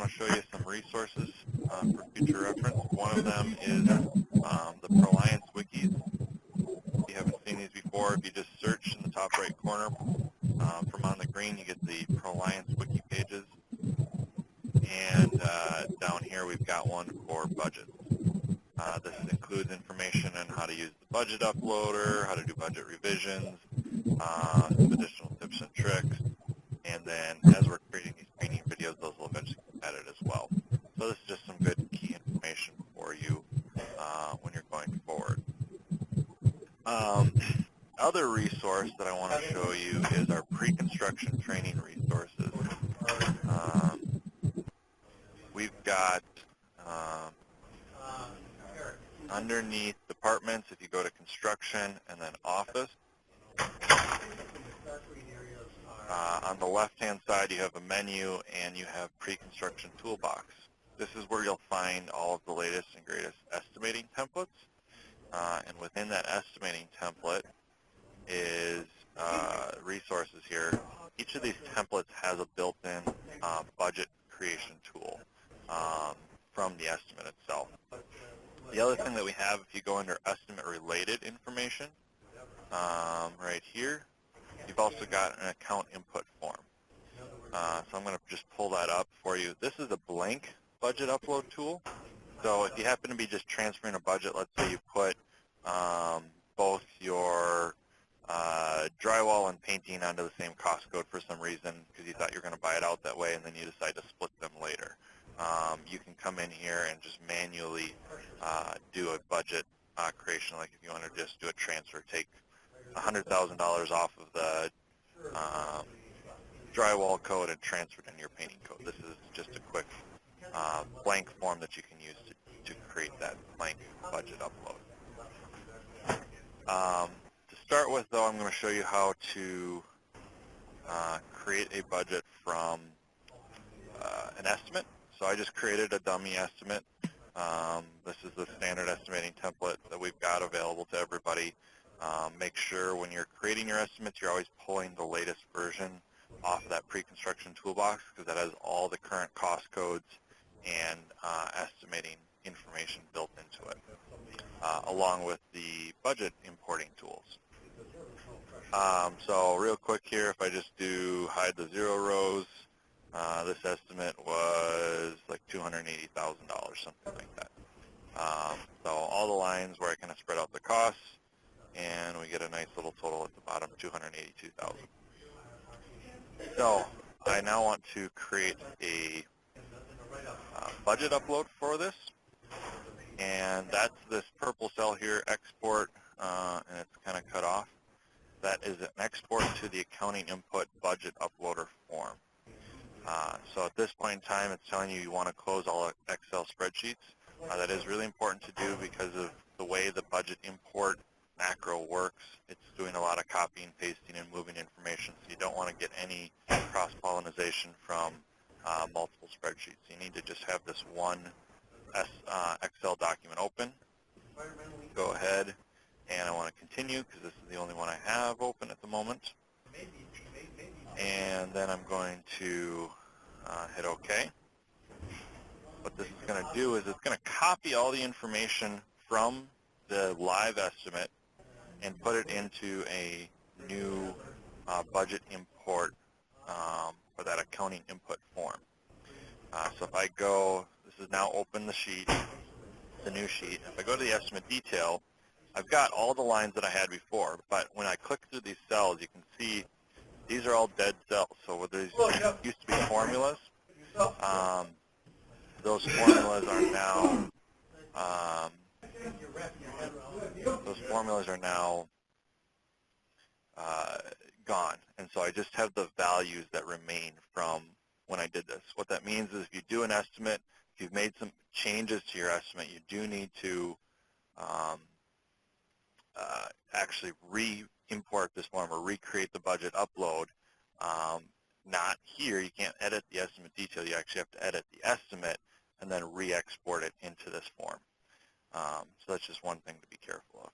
want to show you some resources for future reference. One of them is the Proliance wikis. If you haven't seen these before, if you just search in the top right corner from on the green, you get the Proliance wiki pages. And down here we've got one for budgets. This includes information on how to use the budget uploader, how to do budget revisions, some additional tips and tricks. And then as we're creating these training videos, those will eventually get added as well. So this is just some good key information for you when you're going forward. Other resource that I want to show you is our pre-construction training resources. We've got underneath departments, if you go to construction and then office, on the left-hand side you have a menu and you have pre-construction toolbox. This is where you'll find all of the latest and greatest estimating templates. And within that estimating template is resources here. Each of these templates has a built-in budget creation tool from the estimate itself. The other thing that we have, if you go under estimate-related information, right here, you've also got an account input form. So I'm going to just pull that up for you. This is a blank budget upload tool. So if you happen to be just transferring a budget, let's say you put both your drywall and painting onto the same cost code for some reason because you thought you were going to buy it out that way and then you decide to split them later. You can come in here and just manually do a budget creation, like if you want to just do a transfer, take $100,000 off of the drywall code and transfer it into your painting code. This is just a quick blank form that you can use to create that blank budget upload. To start with, though, I'm going to show you how to create a budget from an estimate. So I just created a dummy estimate. This is the standard estimating template that we've got available to everybody. Make sure when you're creating your estimates, you're always pulling the latest version off of that pre-construction toolbox because that has all the current cost codes and estimating information built into it, along with the budget importing tools. So real quick here, if I just do hide the zero rows, this estimate was like $280,000, something like that. So all the lines where I kind of spread out the costs, and we get a nice little total at the bottom, $282,000. So I now want to create a budget upload for this, and that's this purple cell here, export, and it's kind of cut off. That is an export to the accounting input budget uploader form. So at this point in time, it's telling you want to close all Excel spreadsheets. That is really important to do because of the way the budget import macro works. It's doing a lot of copying, pasting, and moving information, so you don't want to get any cross-pollination from multiple spreadsheets. You need to just have this one Excel document open. Go ahead, and I want to continue because this is the only one I have open at the moment. And then I'm going to hit OK. What this is going to do is it's going to copy all the information from the live estimate and put it into a new budget import for that accounting input form. So if I go, this is now open the sheet, the new sheet. If I go to the estimate detail, I've got all the lines that I had before, but when I click through these cells, you can see these are all dead cells. So what these used to be formulas, those formulas are now gone, and so I just have the values that remain from when I did this. What that means is if you do an estimate, if you've made some changes to your estimate, you do need to actually re-import this form or recreate the budget upload. Not here. You can't edit the estimate detail. You actually have to edit the estimate and then re-export it into this form. So that's just one thing to be careful of.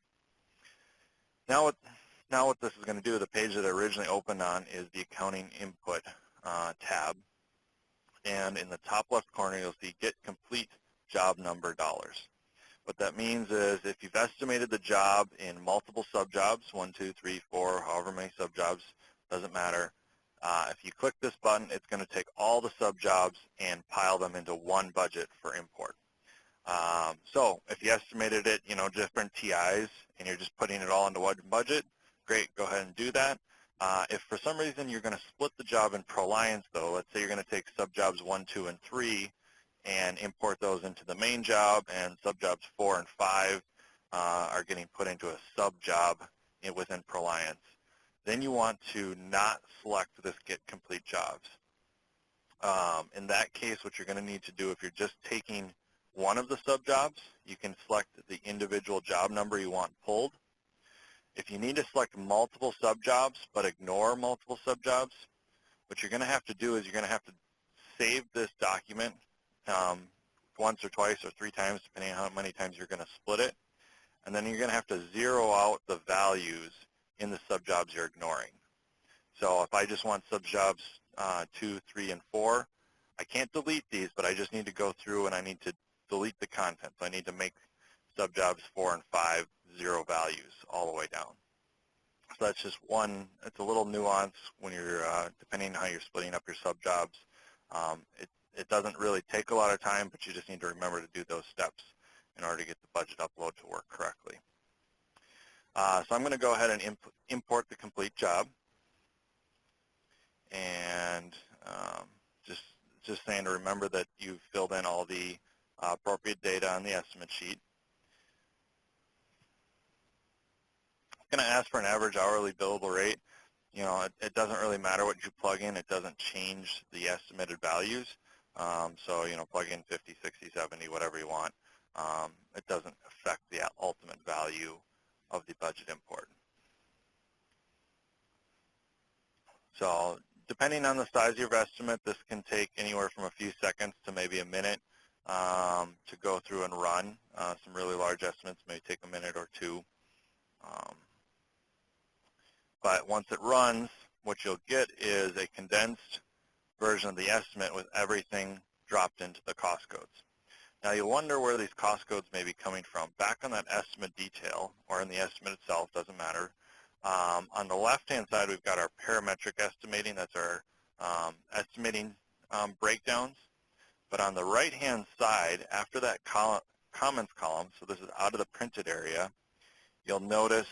Now what this is going to do, the page that I originally opened on is the accounting input tab. and in the top left corner you'll see get complete job number dollars. What that means is if you've estimated the job in multiple subjobs, 1, 2, 3, 4, however many subjobs, doesn't matter. If you click this button, it's going to take all the subjobs and pile them into one budget for import. So if you estimated it, different TIs, and you're just putting it all into one budget, great, go ahead and do that. If for some reason you're going to split the job in ProLiance, though, let's say you're going to take subjobs 1, 2, and 3 and import those into the main job, and subjobs 4 and 5 are getting put into a sub-job within ProLiance, then you want to not select this Get Complete Jobs. In that case, what you're going to need to do, if you're just taking one of the subjobs, you can select the individual job number you want pulled. If you need to select multiple subjobs but ignore multiple subjobs, what you're going to have to do is you're going to have to save this document once or twice or 3 times, depending on how many times you're going to split it. And then you're going to have to zero out the values in the subjobs you're ignoring. So if I just want subjobs 2, 3, and 4, I can't delete these, but I just need to go through and I need to delete the content. So I need to make subjobs 4 and 5 0 values all the way down. So that's just one. It's a little nuance when you're, depending on how you're splitting up your subjobs. It doesn't really take a lot of time, but you just need to remember to do those steps in order to get the budget upload to work correctly. So I'm going to go ahead and import the complete job. And just saying to remember that you've filled in all the appropriate data on the estimate sheet. It's going to ask for an average hourly billable rate. It doesn't really matter what you plug in. It doesn't change the estimated values. So, plug in 50, 60, 70, whatever you want. It doesn't affect the ultimate value of the budget import. So depending on the size of your estimate, this can take anywhere from a few seconds to maybe a minute to go through and run. Some really large estimates may take a minute or two. But once it runs, what you'll get is a condensed version of the estimate with everything dropped into the cost codes. Now you'll wonder where these cost codes may be coming from. Back on that estimate detail, or in the estimate itself, doesn't matter. On the left-hand side, we've got our parametric estimating. That's our estimating breakdowns. But on the right-hand side, after that comments column, so this is out of the printed area, you'll notice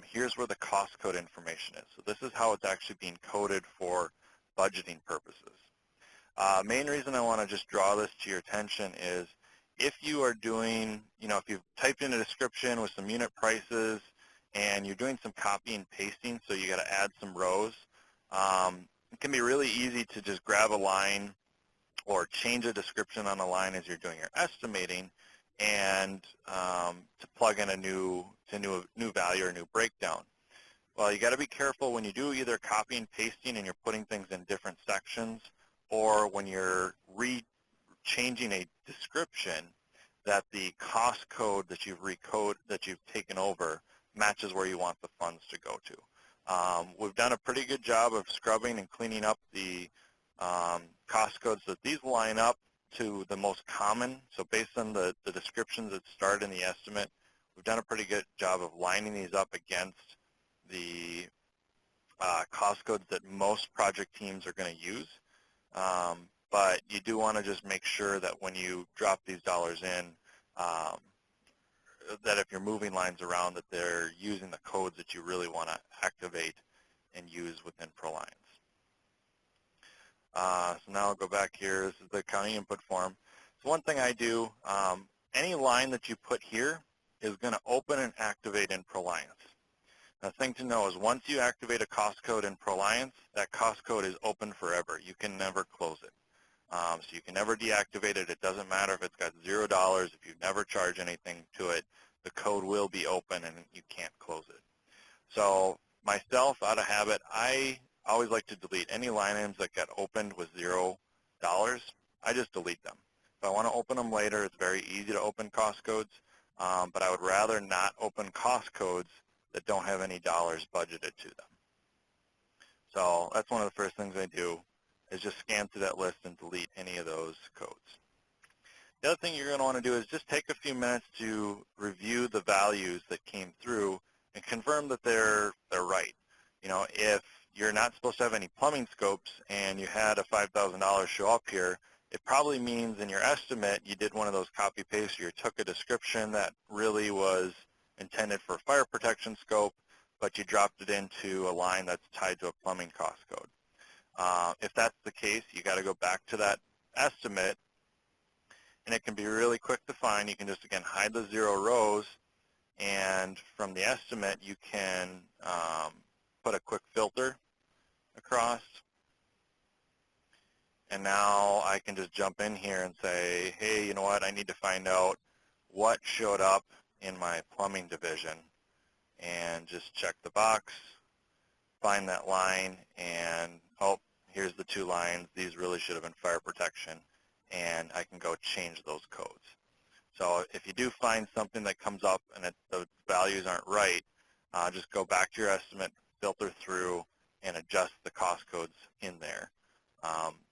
here's where the cost code information is. So this is how it's actually being coded for budgeting purposes. Main reason I want to just draw this to your attention is if you are doing, if you've typed in a description with some unit prices and you're doing some copy and pasting, so you got to add some rows, it can be really easy to just grab a line or change a description on a line as you're doing your estimating and to plug in a new value or a new breakdown. Well, you got to be careful when you do either copy and pasting and you're putting things in different sections, or when you're changing a description, that the cost code that you've taken over matches where you want the funds to go to. We've done a pretty good job of scrubbing and cleaning up the cost codes so that these line up to the most common. So based on the descriptions that start in the estimate, we've done a pretty good job of lining these up against the cost codes that most project teams are going to use. But you do want to just make sure that when you drop these dollars in, that if you're moving lines around, that they're using the codes that you really want to activate and use within ProLiance. So now I'll go back here. This is the accounting input form. So one thing I do, any line that you put here is going to open and activate in ProLiance. Now, the thing to know is once you activate a cost code in ProLiance, that cost code is open forever. You can never close it. So you can never deactivate it. It doesn't matter if it's got $0. If you never charge anything to it, the code will be open and you can't close it. So myself, out of habit, I always like to delete any line items that get opened with $0. I just delete them. If I want to open them later, it's very easy to open cost codes, but I would rather not open cost codes that don't have any dollars budgeted to them. So that's one of the first things I do is just scan through that list and delete any of those codes. The other thing you're going to want to do is just take a few minutes to review the values that came through and confirm that they're right. You know, if you're not supposed to have any plumbing scopes and you had a $5,000 show up here, it probably means in your estimate you did one of those copy paste or you took a description that really was intended for a fire protection scope, but you dropped it into a line that's tied to a plumbing cost code. If that's the case, you got to go back to that estimate, and it can be really quick to find. You can just, again, hide the 0 rows, and from the estimate, you can put a quick filter across. And now I can just jump in here and say, hey, you know what, I need to find out what showed up in my plumbing division, and just check the box, find that line, and, oh, here's the 2 lines. These really should have been fire protection, and I can go change those codes. So if you do find something that comes up and the values aren't right, just go back to your estimate, filter through, and adjust the cost codes in there.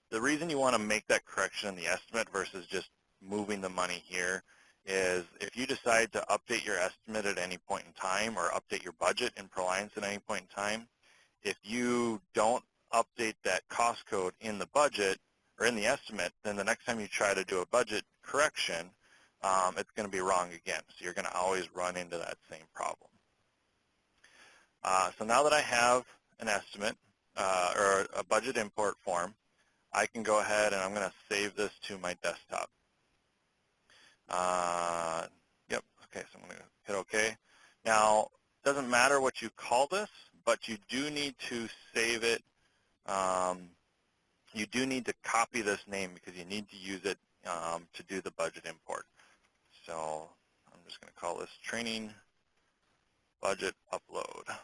The reason you want to make that correction in the estimate versus just moving the money here is if you decide to update your estimate at any point in time or update your budget in Proliance at any point in time, if you don't update that cost code in the budget or in the estimate, then the next time you try to do a budget correction, it's going to be wrong again. So you're going to always run into that same problem. So now that I have an estimate or a budget import form, I can go ahead and I'm going to save this to my desktop. Yep, okay, so I'm going to hit OK. Now, it doesn't matter what you call this, but you do need to save it. You do need to copy this name because you need to use it to do the budget import. So I'm just going to call this training budget upload.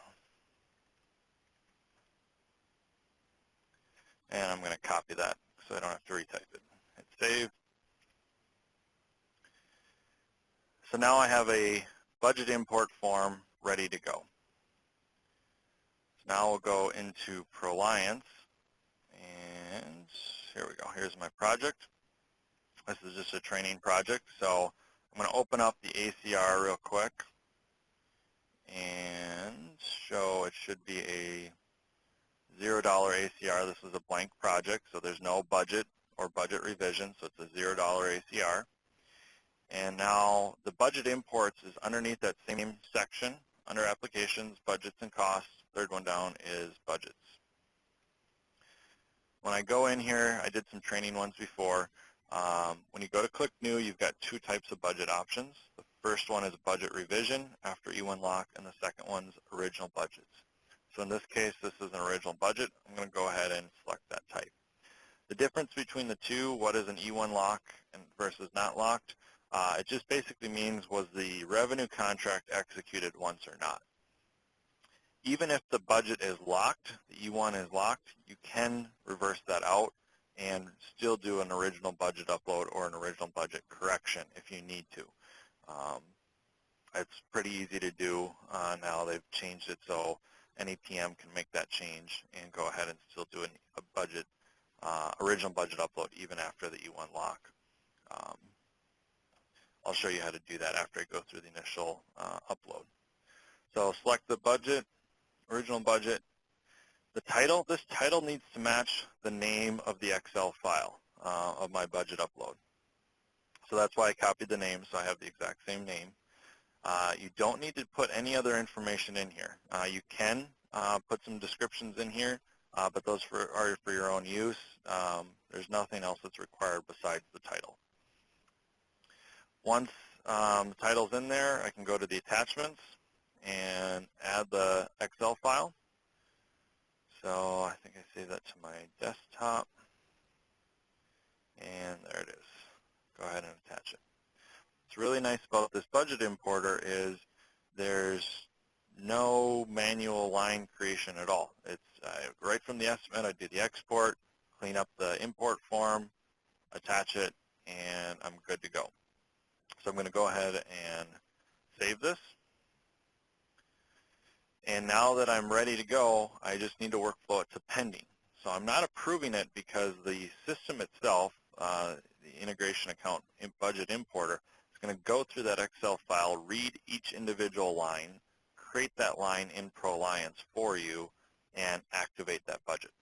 And I'm going to copy that so I don't have to retype it. Hit save. So now I have a budget import form ready to go. So now we'll go into Proliance, and here we go. Here's my project. This is just a training project, so I'm going to open up the ACR real quick and show it should be a $0 ACR. This is a blank project, so there's no budget or budget revision, so it's a $0 ACR. And now the budget imports is underneath that same section under applications, budgets and costs. Third one down is budgets. When I go in here, I did some training ones before. When you go to click new, you've got 2 types of budget options. The first one is budget revision after E1 lock, and the second one's original budgets. So in this case, this is an original budget. I'm going to go ahead and select that type. The difference between the two, what is an E1 lock and versus not locked, it just basically means was the revenue contract executed once or not. Even if the budget is locked, the E1 is locked, you can reverse that out and still do an original budget upload or an original budget correction if you need to. It's pretty easy to do now. They've changed it so any PM can make that change and go ahead and still do a budget, original budget upload even after the E1 lock. I'll show you how to do that after I go through the initial upload. So select the budget, original budget. The title, this title needs to match the name of the Excel file of my budget upload. So that's why I copied the name, so I have the exact same name. You don't need to put any other information in here. You can put some descriptions in here, but those are for your own use. There's nothing else that's required besides the title. Once the title's in there, I can go to the attachments and add the Excel file. So I think I saved that to my desktop, and there it is. Go ahead and attach it. What's really nice about this budget importer is there's no manual line creation at all. It's right from the estimate, I do the export, clean up the import form, attach it, and I'm good to go. So I'm going to go ahead and save this. And now that I'm ready to go, I just need to workflow it to pending. So I'm not approving it because the system itself, the integration account budget importer, is going to go through that Excel file, read each individual line, create that line in ProAlliance for you, and activate that budget.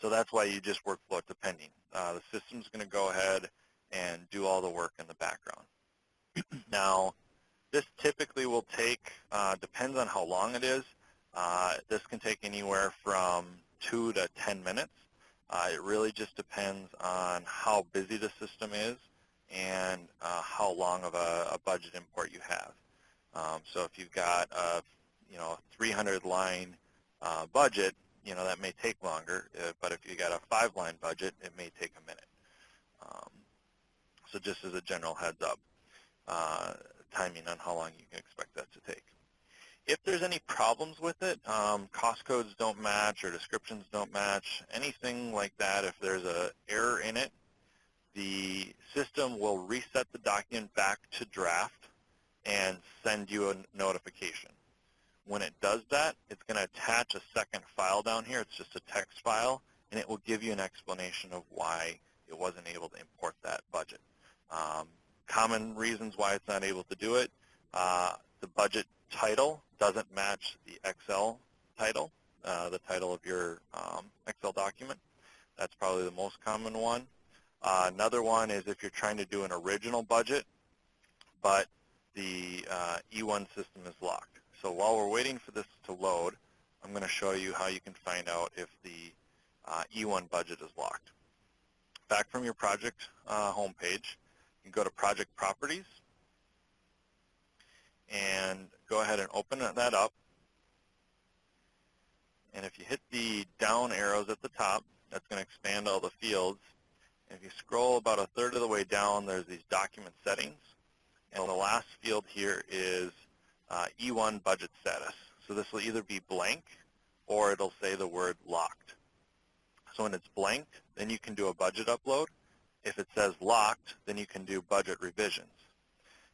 So that's why you just workflow it to pending. The system's going to go ahead and do all the work in the background. Now, this typically will take, depends on how long it is. This can take anywhere from 2 to 10 minutes. It really just depends on how busy the system is and how long of a budget import you have. So if you've got a 300 line budget, that may take longer. But if you got a 5-line budget, it may take a minute. So just as a general heads up, timing on how long you can expect that to take. If there's any problems with it, cost codes don't match or descriptions don't match, anything like that, if there's an error in it, the system will reset the document back to draft and send you a notification. When it does that, it's going to attach a second file down here. It's just a text file, and it will give you an explanation of why it wasn't able to import that budget. Common reasons why it's not able to do it, the budget title doesn't match the Excel title, the title of your Excel document. That's probably the most common one. Another one is if you're trying to do an original budget, but the E1 system is locked. So while we're waiting for this to load, I'm going to show you how you can find out if the E1 budget is locked. Back from your project homepage, you can go to Project Properties and go ahead and open that up. And if you hit the down arrows at the top, that's going to expand all the fields. And if you scroll about a third of the way down, there's these document settings. And the last field here is E1 budget status. So this will either be blank or it'll say the word locked. So when it's blank, then you can do a budget upload. If it says locked, then you can do budget revisions.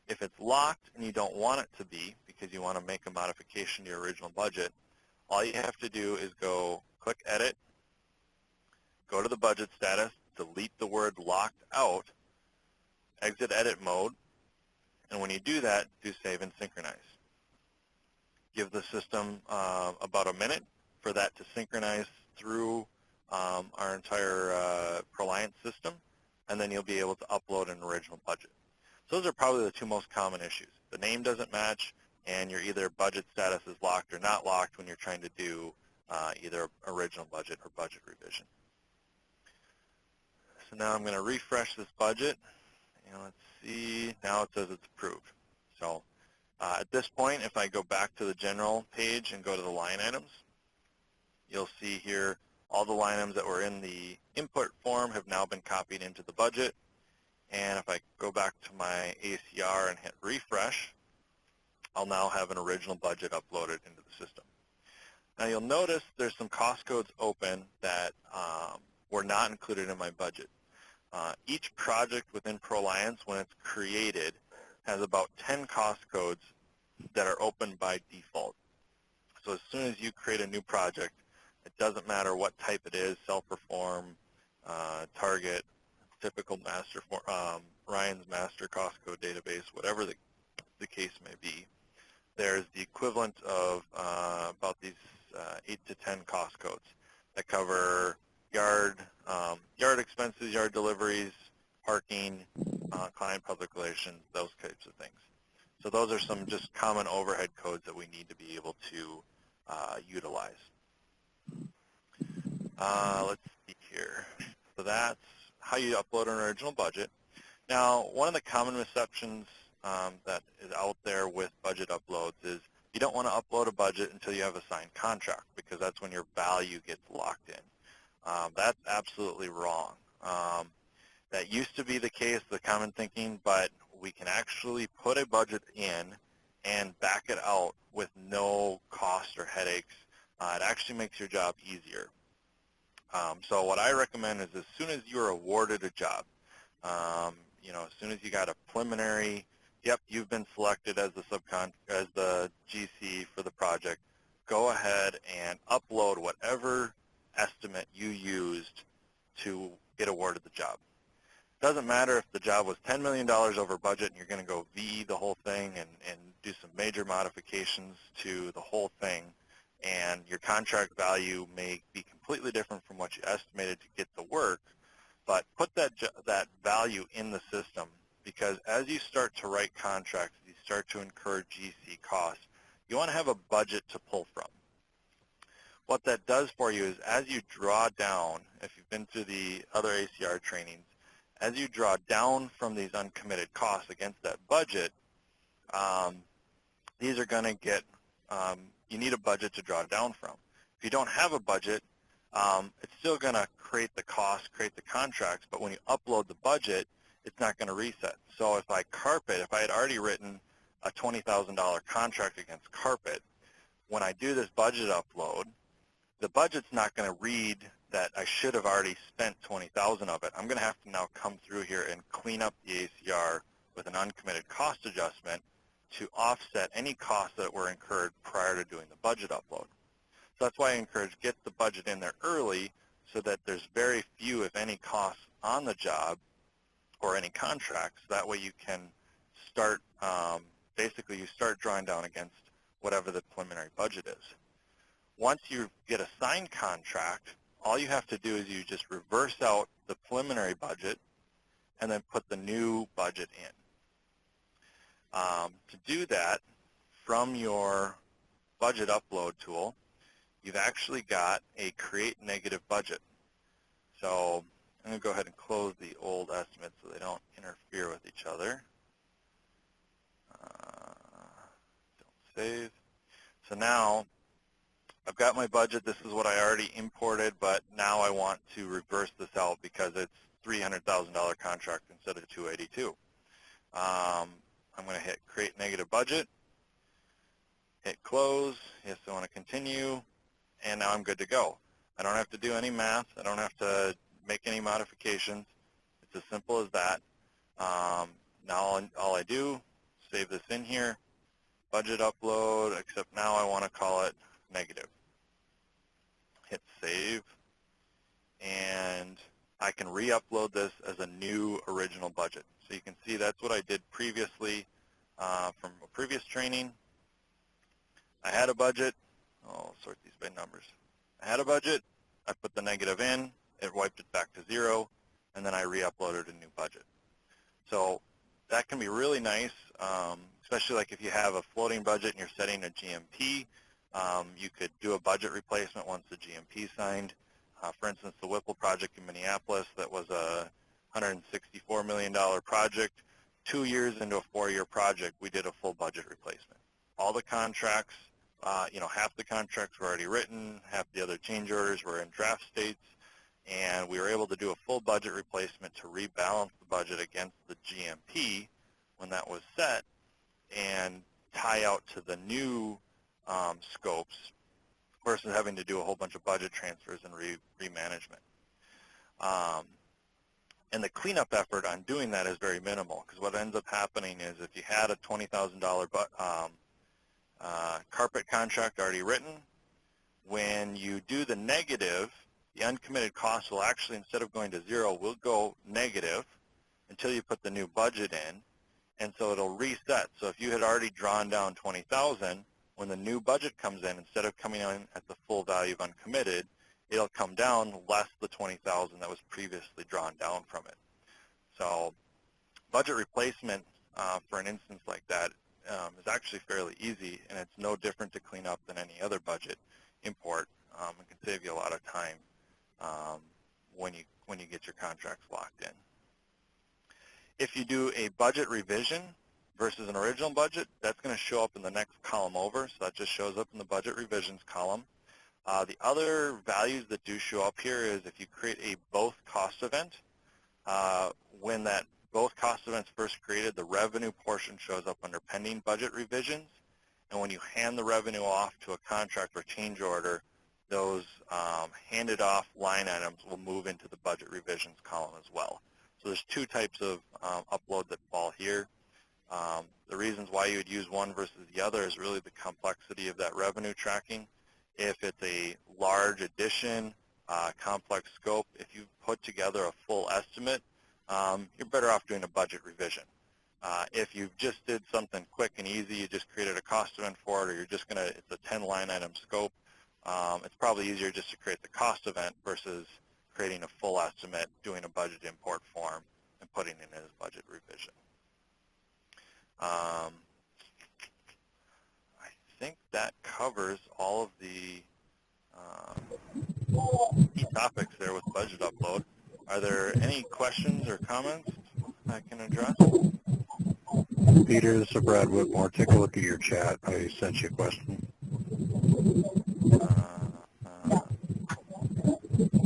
If it's locked and you don't want it to be because you want to make a modification to your original budget, all you have to do is go click Edit, go to the budget status, delete the word locked out, exit edit mode, and when you do that, do save and synchronize. Give the system about a minute for that to synchronize through our entire ProAlliance system, and then you'll be able to upload an original budget. So those are probably the two most common issues. The name doesn't match, and your either budget status is locked or not locked when you're trying to do either original budget or budget revision. So now I'm going to refresh this budget, and let's see, now it says it's approved. So at this point, if I go back to the general page and go to the line items, you'll see here all the line items that were in the input form have now been copied into the budget. And if I go back to my ACR and hit refresh, I'll now have an original budget uploaded into the system. Now you'll notice there's some cost codes open that were not included in my budget. Each project within ProAlliance, when it's created, has about 10 cost codes that are open by default. So as soon as you create a new project, it doesn't matter what type it is, self-perform, target, typical master, Ryan's master cost code database, whatever the case may be, there's the equivalent of about these 8 to 10 cost codes that cover yard expenses, yard deliveries, parking, client public relations, those types of things. So those are some just common overhead codes that we need to be able to utilize. Let's see here. So that's how you upload an original budget. Now, one of the common misconceptions that is out there with budget uploads is you don't want to upload a budget until you have a signed contract because that's when your value gets locked in. That's absolutely wrong. That used to be the case, the common thinking, but we can actually put a budget in and back it out with no cost or headaches. It actually makes your job easier. So what I recommend is as soon as you're awarded a job, as soon as you got a preliminary, yep, you've been selected as the GC for the project, go ahead and upload whatever estimate you used to get awarded the job. Doesn't matter if the job was $10 million over budget and you're going to go VE the whole thing and do some major modifications to the whole thing, and your contract value may be completely different from what you estimated to get the work, but put that value in the system, because as you start to write contracts, you start to incur GC costs, you want to have a budget to pull from. What that does for you is as you draw down, if you've been through the other ACR trainings, as you draw down from these uncommitted costs against that budget, these are going to get, you need a budget to draw down from. If you don't have a budget, it's still going to create the cost, create the contracts, but when you upload the budget, it's not going to reset. So if I carpet, if I had already written a $20,000 contract against carpet, when I do this budget upload, the budget's not going to read that I should have already spent $20,000 of it. I'm going to have to now come through here and clean up the ACR with an uncommitted cost adjustment to offset any costs that were incurred prior to doing the budget upload. So that's why I encourage get the budget in there early so that there's very few, if any, costs on the job or any contracts. That way you can start, basically you start drawing down against whatever the preliminary budget is. Once you get a signed contract, all you have to do is you just reverse out the preliminary budget and then put the new budget in. To do that, from your budget upload tool, you've actually got a create negative budget. So I'm going to go ahead and close the old estimates so they don't interfere with each other. Don't save. So now I've got my budget. This is what I already imported, but now I want to reverse this out because it's $300,000 contract instead of $282. I'm going to hit create negative budget, hit close. Yes, I want to continue, and now I'm good to go. I don't have to do any math. I don't have to make any modifications. It's as simple as that. Now all I do, save this in here, budget upload, except now I want to call it negative. Hit save, and I can re-upload this as a new original budget. So you can see that's what I did previously from a previous training. I had a budget. I'll sort these by numbers. I had a budget. I put the negative in. It wiped it back to 0, and then I re-uploaded a new budget. So that can be really nice, especially like if you have a floating budget and you're setting a GMP. You could do a budget replacement once the GMP is signed. For instance, the Whipple project in Minneapolis, that was a $164 million project. 2 years into a 4-year project, we did a full budget replacement. All the contracts, half the contracts were already written, half the other change orders were in draft states, and we were able to do a full budget replacement to rebalance the budget against the GMP when that was set and tie out to the new scopes versus having to do a whole bunch of budget transfers and remanagement. And the cleanup effort on doing that is very minimal, because what ends up happening is if you had a $20,000 carpet contract already written, when you do the negative, the uncommitted costs will actually, instead of going to 0, will go negative until you put the new budget in, and so it'll reset. So if you had already drawn down $20,000, when the new budget comes in, instead of coming in at the full value of uncommitted, it'll come down less the $20,000 that was previously drawn down from it. So budget replacement for an instance like that is actually fairly easy, and it's no different to clean up than any other budget import. It can save you a lot of time when you get your contracts locked in. If you do a budget revision versus an original budget, that's going to show up in the next column over, so that just shows up in the budget revisions column. The other values that do show up here is if you create a both cost event, when that both cost events first created, the revenue portion shows up under pending budget revisions, and when you hand the revenue off to a contract or change order, those handed off line items will move into the budget revisions column as well. So there's two types of upload that fall here. The reasons why you would use one versus the other is really the complexity of that revenue tracking. If it's a large addition complex scope, if you put together a full estimate, you're better off doing a budget revision. If you just did something quick and easy, you just created a cost event for it, or you're just going to, it's a 10 line item scope, it's probably easier just to create the cost event versus creating a full estimate, doing a budget import form, and putting in as budget revision. I think that covers all of the key topics there with budget upload. Are there any questions or comments I can address? Peter, this is Brad Whitmore. Take a look at your chat. I sent you a question.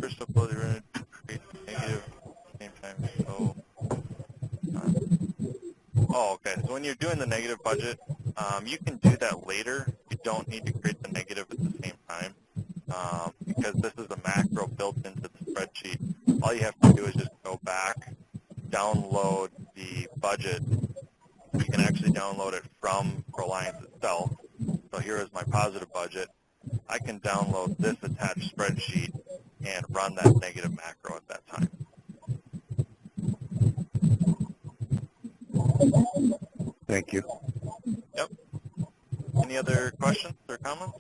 First upload, you're going to create negative at the same time. So, oh, okay. So when you're doing the negative budget, you can do that later. You don't need to create the negative at the same time because this is a macro built into the spreadsheet. All you have to do is just go back, download the budget. You can actually download it from Reliance itself. So here is my positive budget. I can download this attached spreadsheet and run that negative macro at that time. Thank you. Yep. Any other questions or comments?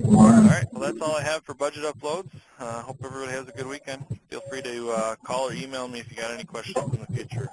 All right. Well, that's all I have for budget uploads. Hope everybody has a good weekend. Feel free to call or email me if you got any questions in the future.